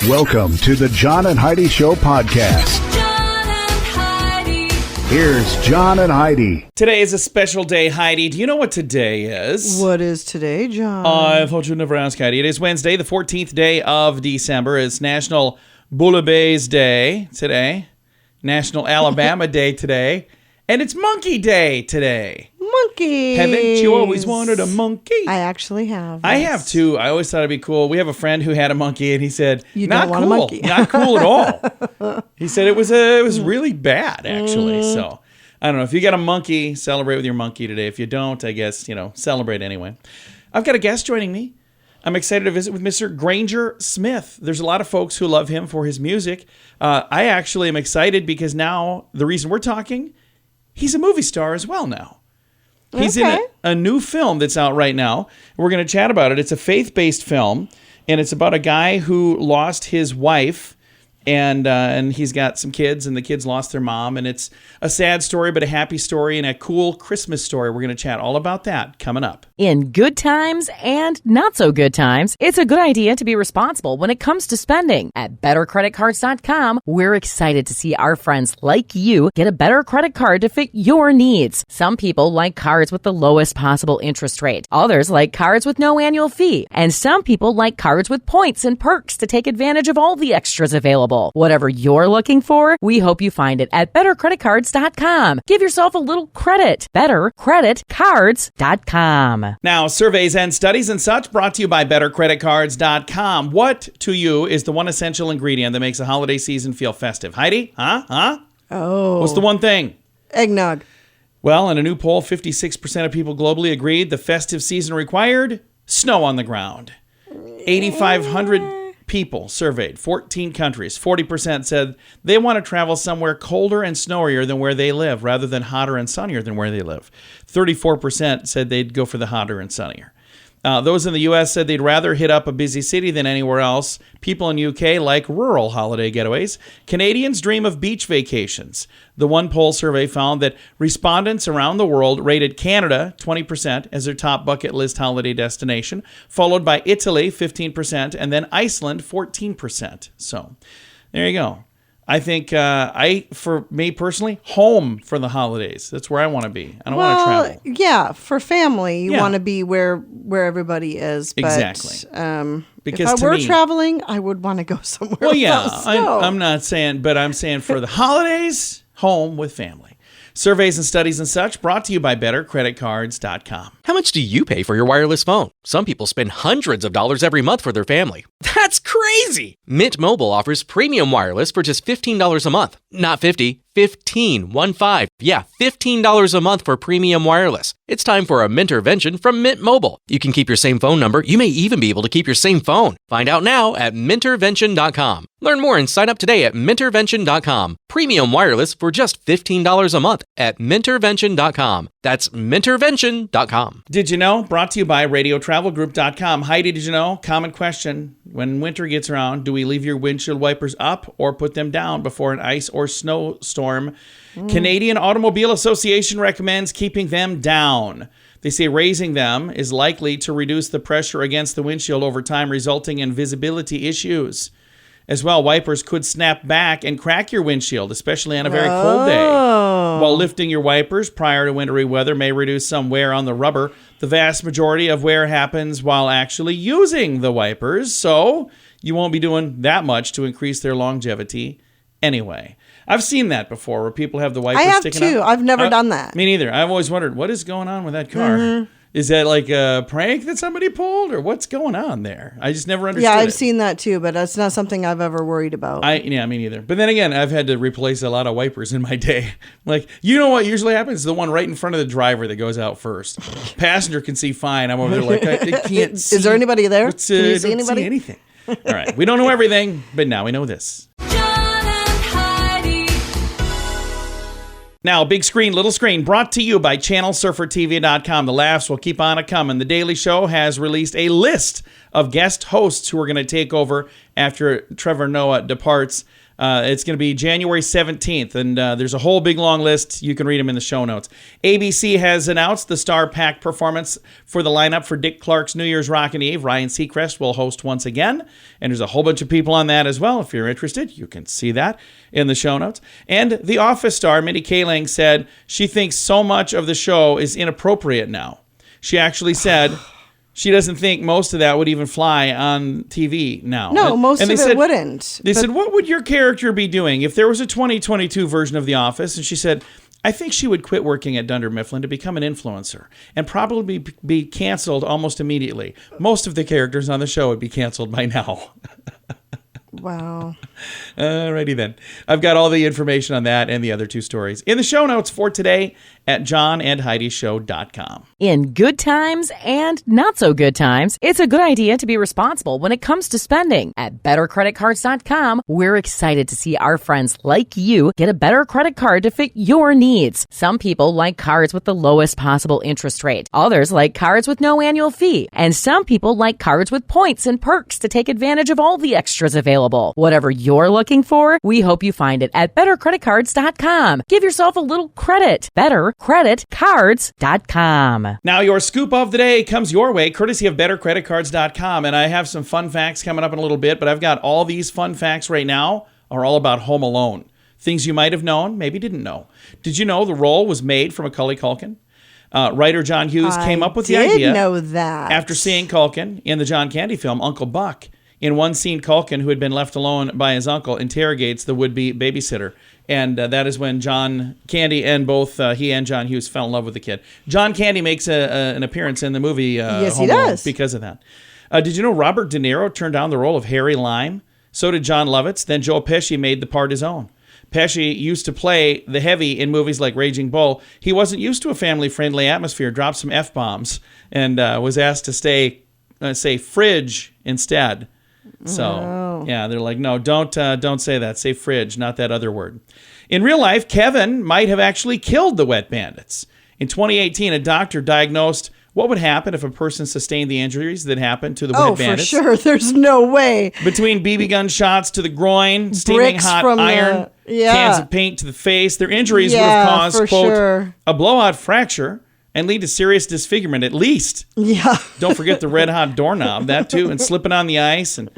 Welcome to the John and Heidi Show podcast. John and Heidi. Here's John and Heidi. Today is a special day, Heidi. Do you know what today is? What is today, John? I thought you'd never ask, Heidi. It is Wednesday, the 14th day of December. It's National Bouillabaisse Day today. National Alabama Day today. And it's Monkey Day today. Monkeys. Haven't you always wanted a monkey? I actually have. I yes. have too. I always thought it'd be cool. We have a friend who had a monkey, and he said, You "Not don't want cool, a monkey." not cool at all." He said it was really bad, actually. So I don't know. If you got a monkey, celebrate with your monkey today. If you don't, I guess celebrate anyway. I've got a guest joining me. I'm excited to visit with Mr. Granger Smith. There's a lot of folks who love him for his music. I actually am excited because now the reason we're talking, he's a movie star as well now. He's in a new film that's out right now. We're going to chat about it. It's a faith-based film, and it's about a guy who lost his wife, and he's got some kids, and the kids lost their mom, and it's a sad story, but a happy story, and a cool Christmas story. We're going to chat all about that coming up. In good times and not so good times, it's a good idea to be responsible when it comes to spending. At BetterCreditCards.com, we're excited to see our friends like you get a better credit card to fit your needs. Some people like cards with the lowest possible interest rate. Others like cards with no annual fee. And some people like cards with points and perks to take advantage of all the extras available. Whatever you're looking for, we hope you find it at BetterCreditCards.com. Give yourself a little credit. BetterCreditCards.com. Now, surveys and studies and such brought to you by BetterCreditCards.com. What to you is the one essential ingredient that makes a holiday season feel festive? Heidi? Huh? Oh. What's the one thing? Eggnog. Well, in a new poll, 56% of people globally agreed the festive season required snow on the ground. 8,500 people surveyed, 14 countries. 40% said they want to travel somewhere colder and snowier than where they live, rather than hotter and sunnier than where they live. 34% said they'd go for the hotter and sunnier. Those in the U.S. said they'd rather hit up a busy city than anywhere else. People in U.K. like rural holiday getaways. Canadians dream of beach vacations. The one poll survey found that respondents around the world rated Canada, 20%, as their top bucket list holiday destination, followed by Italy, 15%, and then Iceland, 14%. So there you go. I think for me personally, home for the holidays. That's where I want to be. I don't want to travel. Yeah, for family, you want to be where everybody is. But, exactly. Because if I were traveling, I would want to go somewhere. Well, yeah, without snow. I'm not saying, but I'm saying for the holidays, home with family. Surveys and studies and such brought to you by BetterCreditCards.com. How much do you pay for your wireless phone? Some people spend hundreds of dollars every month for their family. That's crazy! Mint Mobile offers premium wireless for just $15 a month. Not 50, 15, 1-5. Yeah, $15 a month for premium wireless. It's time for a Mintervention from Mint Mobile. You can keep your same phone number. You may even be able to keep your same phone. Find out now at Mintervention.com. Learn more and sign up today at Mintervention.com. Premium wireless for just $15 a month at Mintervention.com. That's Mintervention.com. Did you know? Brought to you by RadioTravelGroup.com. Heidi, did you know? Common question. When winter gets around, do we leave your windshield wipers up or put them down before an ice or snowstorm? Canadian Automobile Association recommends keeping them down. They say raising them is likely to reduce the pressure against the windshield over time, resulting in visibility issues. As well, wipers could snap back and crack your windshield, especially on a very cold day. While lifting your wipers prior to wintry weather may reduce some wear on the rubber, the vast majority of wear happens while actually using the wipers, so you won't be doing that much to increase their longevity anyway. I've seen that before, where people have the wipers sticking up. I have too. I've never done that. Me neither. I've always wondered, what is going on with that car? Is that like a prank that somebody pulled, or what's going on there? I just never understood. Yeah, I've seen that too, but it's not something I've ever worried about. Me neither. But then again, I've had to replace a lot of wipers in my day. Like, you know what usually happens? The one right in front of the driver that goes out first. Passenger can see fine. I'm over there like, I can't see. Is there anybody there? Can you see anybody? See anything. All right. We don't know everything, but now we know this. John and Heidi. Now, big screen, little screen, brought to you by ChannelSurferTV.com. The laughs will keep on a-coming. The Daily Show has released a list of guest hosts who are going to take over after Trevor Noah departs. It's going to be January 17th, and there's a whole big long list. You can read them in the show notes. ABC has announced the star-packed performance for the lineup for Dick Clark's New Year's Rockin' Eve. Ryan Seacrest will host once again, and there's a whole bunch of people on that as well. If you're interested, you can see that in the show notes. And The Office star Mindy Kaling said she thinks so much of the show is inappropriate now. She actually said she doesn't think most of that would even fly on TV now. No, most of they it said, wouldn't. They said, what would your character be doing if there was a 2022 version of The Office? And she said, I think she would quit working at Dunder Mifflin to become an influencer and probably be canceled almost immediately. Most of the characters on the show would be canceled by now. Wow. Alrighty then. I've got all the information on that and the other two stories in the show notes for today at johnandheidishow.com. In good times and not so good times, it's a good idea to be responsible when it comes to spending. At bettercreditcards.com, we're excited to see our friends like you get a better credit card to fit your needs. Some people like cards with the lowest possible interest rate. Others like cards with no annual fee. And some people like cards with points and perks to take advantage of all the extras available. Whatever you're looking for, we hope you find it at bettercreditcards.com. Give yourself a little credit. bettercreditcards.com. Now your scoop of the day comes your way, courtesy of bettercreditcards.com. And I have some fun facts coming up in a little bit, but I've got all these fun facts right now are all about Home Alone. Things you might have known, maybe didn't know. Did you know the role was made from Macaulay Culkin? Writer John Hughes came up with the idea. I did know that. After seeing Culkin in the John Candy film, Uncle Buck. In one scene, Culkin, who had been left alone by his uncle, interrogates the would-be babysitter. And that is when John Candy and both he and John Hughes fell in love with the kid. John Candy makes an appearance in the movie yes, Home he Alone does. because of that. Did you know Robert De Niro turned down the role of Harry Lime? So did John Lovitz. Then Joe Pesci made the part his own. Pesci used to play the heavy in movies like Raging Bull. He wasn't used to a family-friendly atmosphere, dropped some F-bombs, and was asked to say fridge instead. So, yeah, they're like, no, don't say that. Say fridge, not that other word. In real life, Kevin might have actually killed the Wet Bandits. In 2018, a doctor diagnosed what would happen if a person sustained the injuries that happened to the Wet Bandits. Oh, for sure. There's no way. Between BB gun shots to the groin, steaming Bricks hot from iron, cans of paint to the face, their injuries would have caused, for quote, sure. a blowout fracture and lead to serious disfigurement at least. Yeah. Don't forget the red hot doorknob, that too, and slipping on the ice. And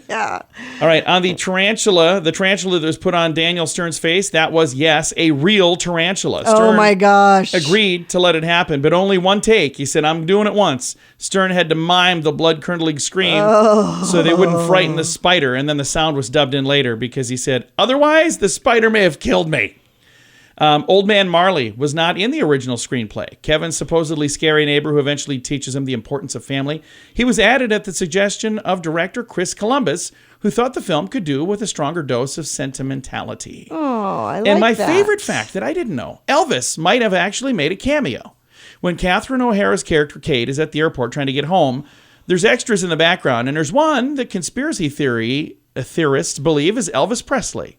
Yeah. all right, on the tarantula that was put on Daniel Stern's face, that was, yes, a real tarantula. Stern Oh my gosh. agreed to let it happen, but only one take. He said, I'm doing it once. Stern had to mime the blood-curdling scream so they wouldn't frighten the spider, and then the sound was dubbed in later because he said, otherwise, the spider may have killed me. Old Man Marley was not in the original screenplay. Kevin's supposedly scary neighbor who eventually teaches him the importance of family. He was added at the suggestion of director Chris Columbus, who thought the film could do with a stronger dose of sentimentality. Oh, I like And my that. favorite fact that I didn't know, Elvis might have actually made a cameo. When Catherine O'Hara's character Kate is at the airport trying to get home, there's extras in the background, and there's one that conspiracy theorists believe is Elvis Presley.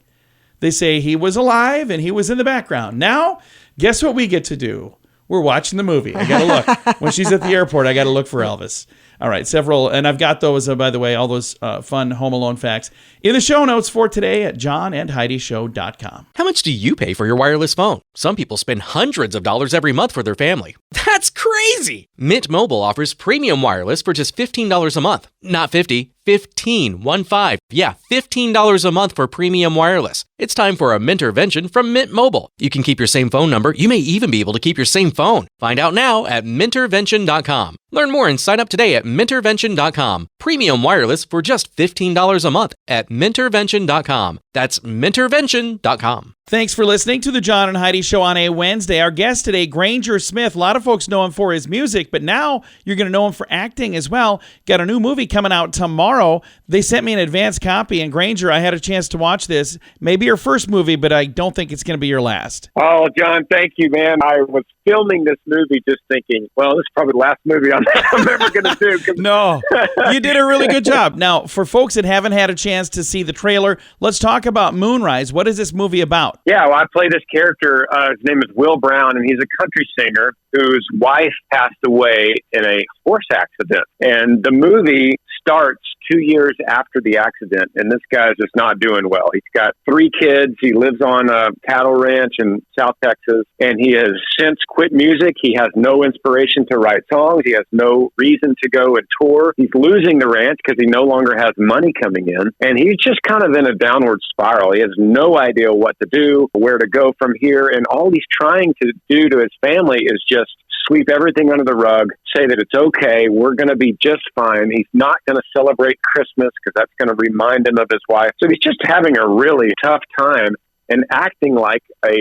They say he was alive and he was in the background. Now, guess what we get to do? We're watching the movie. I got to look. When she's at the airport, I got to look for Elvis. All right, and I've got those, by the way, all those fun Home Alone facts in the show notes for today at johnandheidishow.com. How much do you pay for your wireless phone? Some people spend hundreds of dollars every month for their family. That's crazy! Mint Mobile offers premium wireless for just $15 a month. Not 50, 15, 1-5. Yeah, $15 a month for premium wireless. It's time for a Mintervention from Mint Mobile. You can keep your same phone number. You may even be able to keep your same phone. Find out now at Mintervention.com. Learn more and sign up today at Mintervention.com. Premium wireless for just $15 a month at Mintervention.com. That's Mintervention.com. Thanks for listening to the John and Heidi Show on a Wednesday. Our guest today, Granger Smith. A lot of folks know him for his music, but now you're going to know him for acting as well. Got a new movie coming out tomorrow. They sent me an advance copy, and Granger, I had a chance to watch this. Maybe your first movie, but I don't think it's going to be your last. Oh, John, thank you, man. I was filming this movie just thinking, well, this is probably the last movie I'm ever going to do. 'Cause No, you did a really good job. Now, for folks that haven't had a chance to see the trailer, let's talk about Moonrise. What is this movie about? Yeah, well, I play this character. His name is Will Brown, and he's a country singer whose wife passed away in a horse accident. And the movie starts 2 years after the accident, and this guy's just not doing well. He's got 3 kids. He lives on a cattle ranch in South Texas, and he has since quit music. He has no inspiration to write songs. He has no reason to go and tour. He's losing the ranch because he no longer has money coming in, and he's just kind of in a downward spiral. He has no idea what to do, where to go from here, and all he's trying to do to his family is just sweep everything under the rug, say that it's okay, we're going to be just fine. He's not going to celebrate Christmas because that's going to remind him of his wife. So he's just having a really tough time and acting like a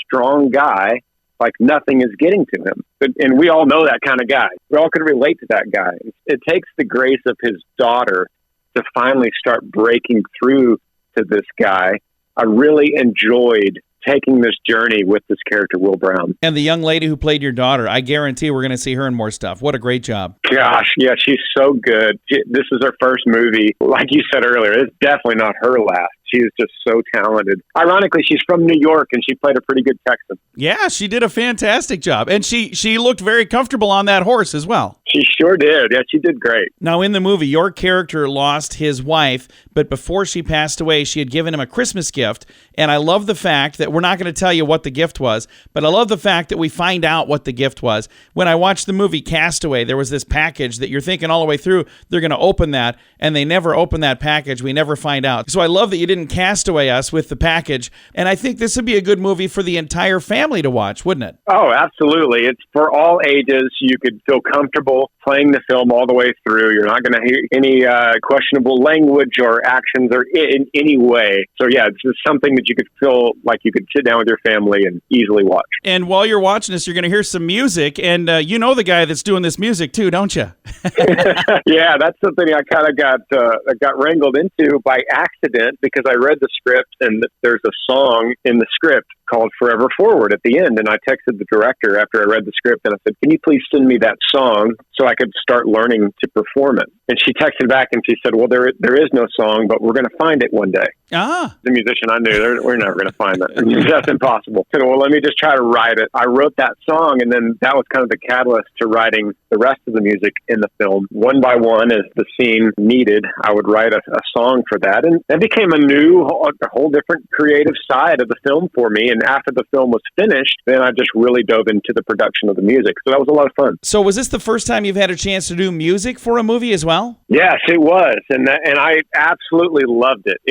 strong guy, like nothing is getting to him. And we all know that kind of guy. We all can relate to that guy. It takes the grace of his daughter to finally start breaking through to this guy. I really enjoyed taking this journey with this character, Will Brown. And the young lady who played your daughter, I guarantee we're going to see her in more stuff. What a great job. Gosh, yeah, she's so good. This is her first movie. Like you said earlier, it's definitely not her last. She is just so talented. Ironically, she's from New York, and she played a pretty good Texan. Yeah, she did a fantastic job. And she looked very comfortable on that horse as well. She sure did. Yeah, she did great. Now, in the movie, your character lost his wife, but before she passed away, she had given him a Christmas gift. And I love the fact that we're not going to tell you what the gift was, but I love the fact that we find out what the gift was. When I watched the movie Castaway, there was this package that you're thinking all the way through, they're going to open that, and they never open that package. We never find out. So I love that you didn't castaway us with the package. And I think this would be a good movie for the entire family to watch, wouldn't it? Oh, absolutely. It's for all ages. You could feel comfortable playing the film all the way through. You're not going to hear any questionable language or actions or in any way. So yeah, it's just something that you could feel like you could sit down with your family and easily watch. And while you're watching this, you're going to hear some music. And you know the guy that's doing this music too, don't you? Yeah, that's something I kind of got wrangled into by accident because I read the script and there's a song in the script called Forever Forward at the end. And I texted the director after I read the script and I said, can you please send me that song so I could start learning to perform it? And she texted back and she said, well, there is no song, but we're going to find it one day. The musician I knew, we're never going to find that. That's impossible. I said, well, let me just try to write it. I wrote that song, and then that was kind of the catalyst to writing the rest of the music in the film. One by one, as the scene needed, I would write a song for that. And that became a whole different creative side of the film for me. And after the film was finished, then I just really dove into the production of the music. So that was a lot of fun. So was this the first time you've had a chance to do music for a movie as well? Yes, it was. And I absolutely loved it.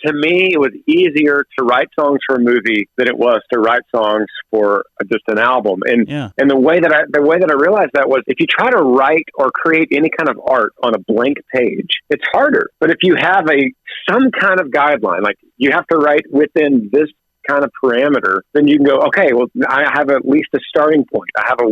To me, it was easier to write songs for a movie than it was to write songs for just an album. And the way that I realized that was if you try to write or create any kind of art on a blank page, it's harder. But if you have some kind of guideline, like you have to write within this kind of parameter, then you can go, okay, well, I have at least a starting point. I have a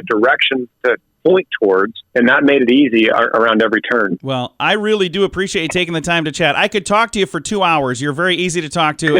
direction to point towards, and that made it easy around every turn. Well, I really do appreciate you taking the time to chat. I could talk to you for 2 hours. You're very easy to talk to.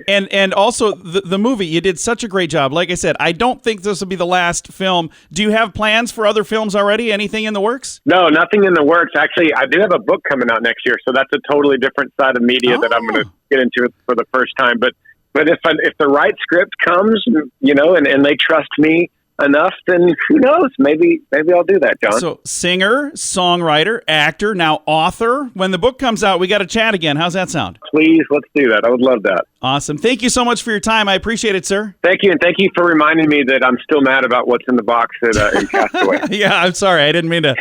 And also the movie, you did such a great job. Like I said, I don't think this will be the last film. Do you have plans for other films already? Anything in the works? No, nothing in the works. Actually, I do have a book coming out next year, so that's a totally different side of media that I'm going to get into for the first time. But if the right script comes, and they trust me enough, then who knows? Maybe I'll do that, John. So singer, songwriter, actor, now author. When the book comes out, we got to chat again. How's that sound? Please, let's do that. I would love that. Awesome. Thank you so much for your time. I appreciate it, sir. Thank you, and thank you for reminding me that I'm still mad about what's in the box in Castaway. Yeah, I'm sorry. I didn't mean to.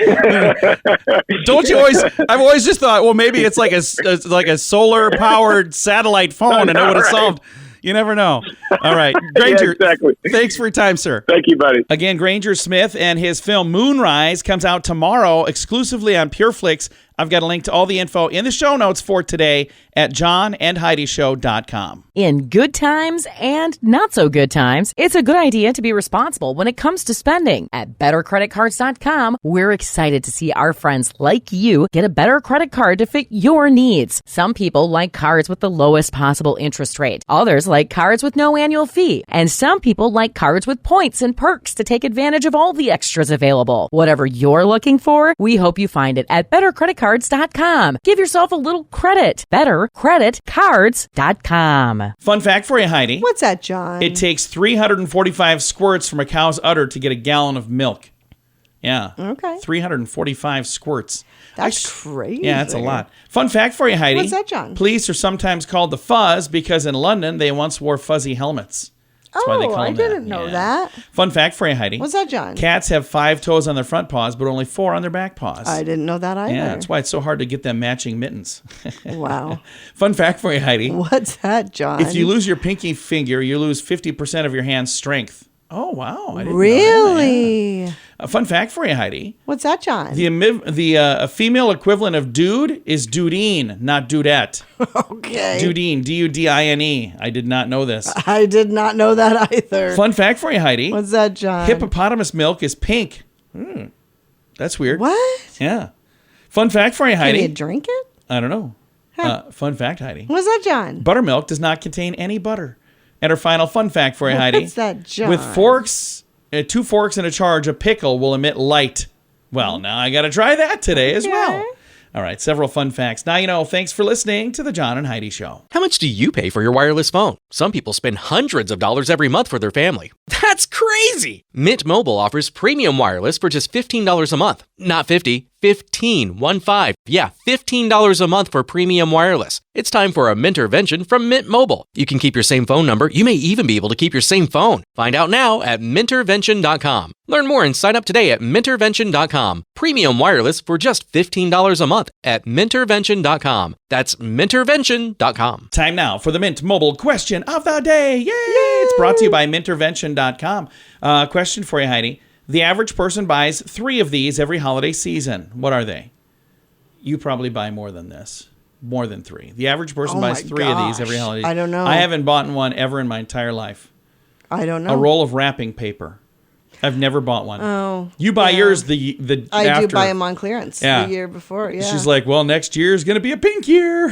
Don't you always? I've always just thought, well, maybe it's like a solar-powered satellite phone, and it would have solved. You never know. All right. Granger, yeah, exactly. Thanks for your time, sir. Thank you, buddy. Again, Granger Smith and his film Moonrise comes out tomorrow exclusively on PureFlix. I've got a link to all the info in the show notes for today at johnandheidishow.com. In good times and not so good times, it's a good idea to be responsible when it comes to spending. At bettercreditcards.com, we're excited to see our friends like you get a better credit card to fit your needs. Some people like cards with the lowest possible interest rate. Others like cards with no annual fee. And some people like cards with points and perks to take advantage of all the extras available. Whatever you're looking for, we hope you find it at bettercreditcards.com. Give yourself a little credit. bettercreditcards.com. Fun fact for you, Heidi. What's that, John? It takes 345 squirts from a cow's udder to get a gallon of milk. Yeah. Okay. 345 squirts. That's crazy. Yeah, that's a lot. Fun fact for you, Heidi. What's that, John? Police are sometimes called the Fuzz because in London they once wore fuzzy helmets. That's why they call I them didn't that. know Yeah. that. Fun fact for you, Heidi. What's that, John? Cats have 5 toes on their front paws, but only 4 on their back paws. I didn't know that either. Yeah, that's why it's so hard to get them matching mittens. Wow. Fun fact for you, Heidi. What's that, John? If you lose your pinky finger, you lose 50% of your hand's strength. Oh, wow. I didn't know that. Really? Yeah. A fun fact for you, Heidi. What's that, John? The female equivalent of dude is dudine, not dudette. Okay. Dudine, D-U-D-I-N-E. I did not know this. I did not know that either. Fun fact for you, Heidi. What's that, John? Hippopotamus milk is pink. That's weird. What? Yeah. Fun fact for you, Can Heidi. you drink it? I don't know. Fun fact, Heidi. What's that, John? Buttermilk does not contain any butter. And our final fun fact for you, Heidi. What's that, John? With forks, 2 forks and a charge, a pickle will emit light. Well, now I got to try that today as well. All right, several fun facts. Now you know. Thanks for listening to the John and Heidi Show. How much do you pay for your wireless phone? Some people spend hundreds of dollars every month for their family. That's crazy! Mint Mobile offers premium wireless for just $15 a month. Not 50, 15, 1-5. Yeah, $15 a month for premium wireless. It's time for a Mintervention from Mint Mobile. You can keep your same phone number. You may even be able to keep your same phone. Find out now at Mintervention.com. Learn more and sign up today at Mintervention.com. Premium wireless for just $15 a month at Mintervention.com. That's Mintervention.com. Time now for the Mint Mobile question of the day. Yay! It's brought to you by Mintervention.com. Question for you, Heidi. The average person buys 3 of these every holiday season. What are they? You probably buy more than this. More than 3. The average person buys my 3 of these gosh. every holiday. I don't know. I haven't bought one ever in my entire life. I don't know. A roll of wrapping paper. I've never bought one. Oh, You buy yeah. yours the I after. do buy them on clearance Yeah. the year before. Yeah. She's like, well, next year is going to be a pink year.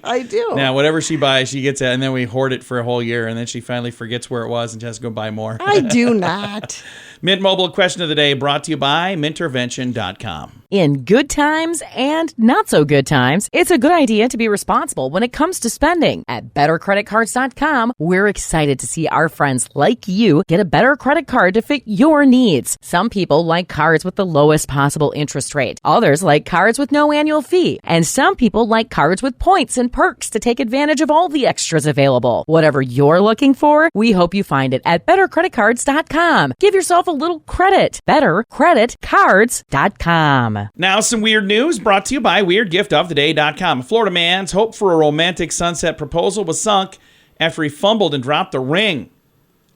I do. Now, whatever she buys, she gets it, and then we hoard it for a whole year, and then she finally forgets where it was and has to go buy more. I do not. Mint Mobile question of the day brought to you by Mintervention.com. In good times and not so good times, it's a good idea to be responsible when it comes to spending. At BetterCreditCards.com, we're excited to see our friends like you get a better credit card to fit your needs. Some people like cards with the lowest possible interest rate. Others like cards with no annual fee. And some people like cards with points and perks to take advantage of all the extras available. Whatever you're looking for, we hope you find it at BetterCreditCards.com. Give yourself a little credit. BetterCreditCards.com. Now, some weird news brought to you by WeirdGiftOfTheDay.com. A Florida man's hope for a romantic sunset proposal was sunk after he fumbled and dropped a ring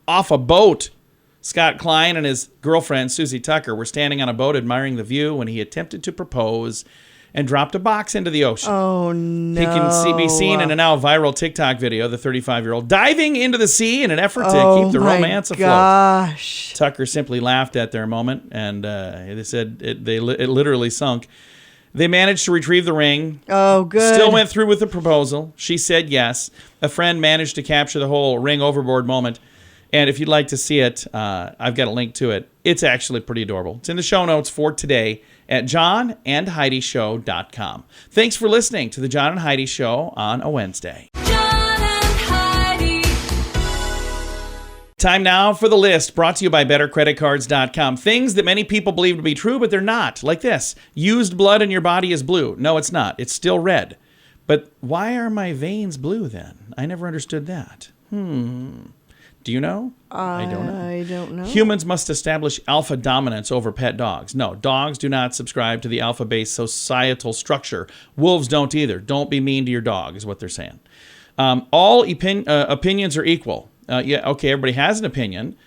off a boat. Scott Klein and his girlfriend, Susie Tucker, were standing on a boat admiring the view when he attempted to propose and dropped a box into the ocean. Oh, no. He can be seen in a now viral TikTok video, the 35-year-old diving into the sea in an effort to keep the romance afloat. Gosh. Tucker simply laughed at their moment, and they said it literally sunk. They managed to retrieve the ring. Oh, good. Still went through with the proposal. She said yes. A friend managed to capture the whole ring overboard moment. And if you'd like to see it, I've got a link to it. It's actually pretty adorable. It's in the show notes for today at johnandheidishow.com. Thanks for listening to the John and Heidi Show on a Wednesday. John and Heidi. Time now for the list, brought to you by BetterCreditCards.com. Things that many people believe to be true, but they're not. Like this. Used blood in your body is blue. No, it's not. It's still red. But why are my veins blue then? I never understood that. Do you know? I don't know. I don't know. Humans must establish alpha dominance over pet dogs. No, dogs do not subscribe to the alpha-based societal structure. Wolves don't either. Don't be mean to your dog, is what they're saying. All opinions are equal. Everybody has an opinion,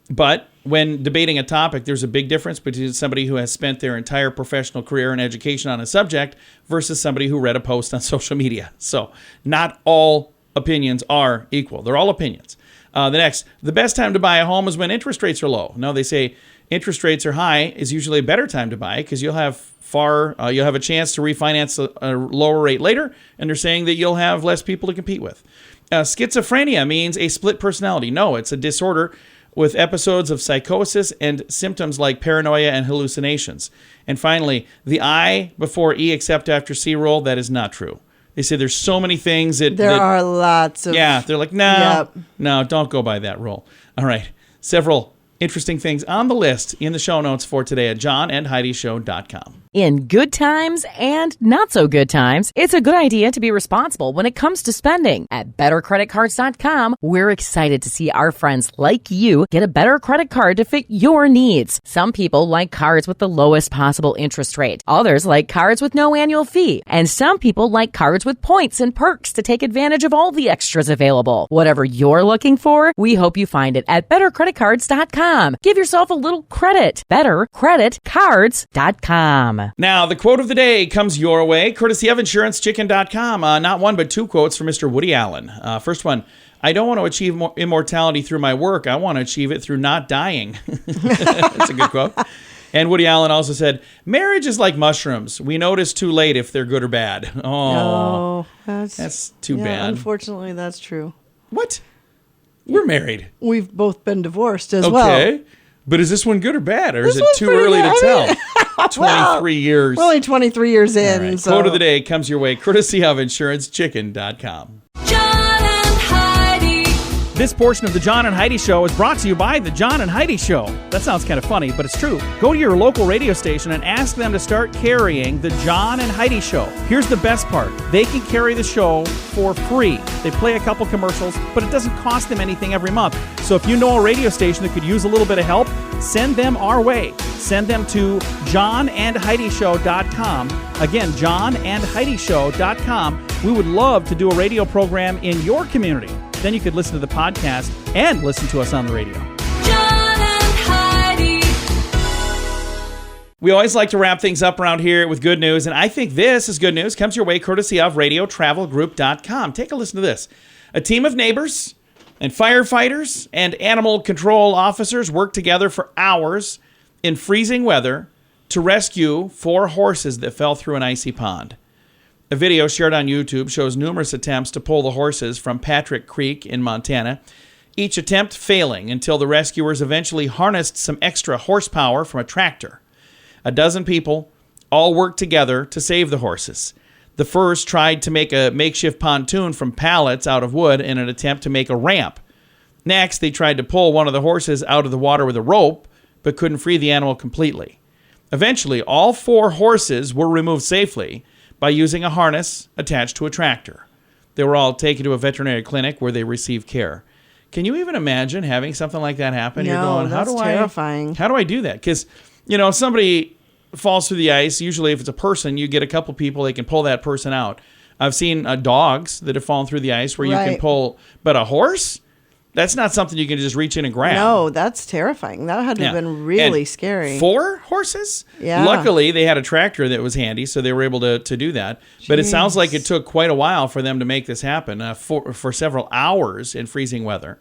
but when debating a topic, there's a big difference between somebody who has spent their entire professional career and education on a subject versus somebody who read a post on social media. So not all opinions are equal. They're all opinions. The best time to buy a home is when interest rates are low. No, they say interest rates are high is usually a better time to buy because you'll have a chance to refinance a lower rate later, and they're saying that you'll have less people to compete with. Schizophrenia means a split personality. No, it's a disorder with episodes of psychosis and symptoms like paranoia and hallucinations. And finally, the I before E except after C rule, that is not true. They say there's so many things that... There are lots of... Yeah, they're like, no, don't go by that rule. All right. Several interesting things on the list in the show notes for today at johnandheidishow.com. In good times and not so good times, it's a good idea to be responsible when it comes to spending. At bettercreditcards.com, we're excited to see our friends like you get a better credit card to fit your needs. Some people like cards with the lowest possible interest rate. Others like cards with no annual fee. And some people like cards with points and perks to take advantage of all the extras available. Whatever you're looking for, we hope you find it at bettercreditcards.com. Give yourself a little credit. Bettercreditcards.com. Now, the quote of the day comes your way, courtesy of InsuranceChicken.com. Not one, but two quotes from Mr. Woody Allen. First one, I don't want to achieve immortality through my work. I want to achieve it through not dying. That's a good quote. And Woody Allen also said, marriage is like mushrooms. We notice too late if they're good or bad. Oh, that's too bad. Unfortunately, that's true. What? We're married. We've both been divorced as well. Okay. But is this one good or bad? Or is This it one's too pretty early good. to tell? Well, 23 years. We're only 23 years in. All right. So. Quote of the day comes your way, courtesy of InsuranceChicken.com. John and Heidi. This portion of the John and Heidi Show is brought to you by the John and Heidi Show. That sounds kind of funny, but it's true. Go to your local radio station and ask them to start carrying the John and Heidi Show. Here's the best part. They can carry the show for free. They play a couple commercials, but it doesn't cost them anything every month. So if you know a radio station that could use a little bit of help, send them our way. Send them to johnandheidishow.com. Again, johnandheidishow.com. We would love to do a radio program in your community. Then you could listen to the podcast and listen to us on the radio. John and Heidi. We always like to wrap things up around here with good news, and I think this is good news. Comes your way courtesy of radiotravelgroup.com. Take a listen to this. A team of neighbors and firefighters and animal control officers worked together for hours in freezing weather to rescue 4 horses that fell through an icy pond. A video shared on YouTube shows numerous attempts to pull the horses from Patrick Creek in Montana, each attempt failing until the rescuers eventually harnessed some extra horsepower from a tractor. A dozen people all worked together to save the horses. The first tried to make a makeshift pontoon from pallets out of wood in an attempt to make a ramp. Next, they tried to pull one of the horses out of the water with a rope, but couldn't free the animal completely. Eventually, all 4 horses were removed safely by using a harness attached to a tractor. They were all taken to a veterinary clinic where they received care. Can you even imagine having something like that happen? No, You're going, that's terrifying. How do I do that? Because, if somebody falls through the ice, usually if it's a person, you get a couple people, they can pull that person out. I've seen dogs that have fallen through the ice where you can Right. pull, but a horse? That's not something you can just reach in and grab. No, that's terrifying. That had to have Yeah. been really And scary. 4 horses? Yeah. Luckily, they had a tractor that was handy, so they were able to do that. But it sounds like it took quite a while for them to make this happen, for several hours in freezing weather.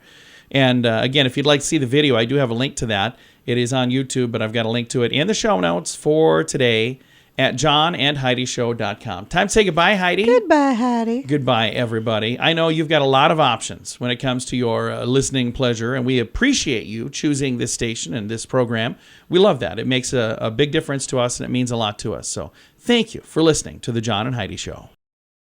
And again, if you'd like to see the video, I do have a link to that. It is on YouTube, but I've got a link to it in the show notes for today at johnandheidishow.com. Time to say goodbye, Heidi. Goodbye, Heidi. Goodbye, everybody. I know you've got a lot of options when it comes to your listening pleasure, and we appreciate you choosing this station and this program. We love that. It makes a big difference to us, and it means a lot to us. So thank you for listening to The John and Heidi Show.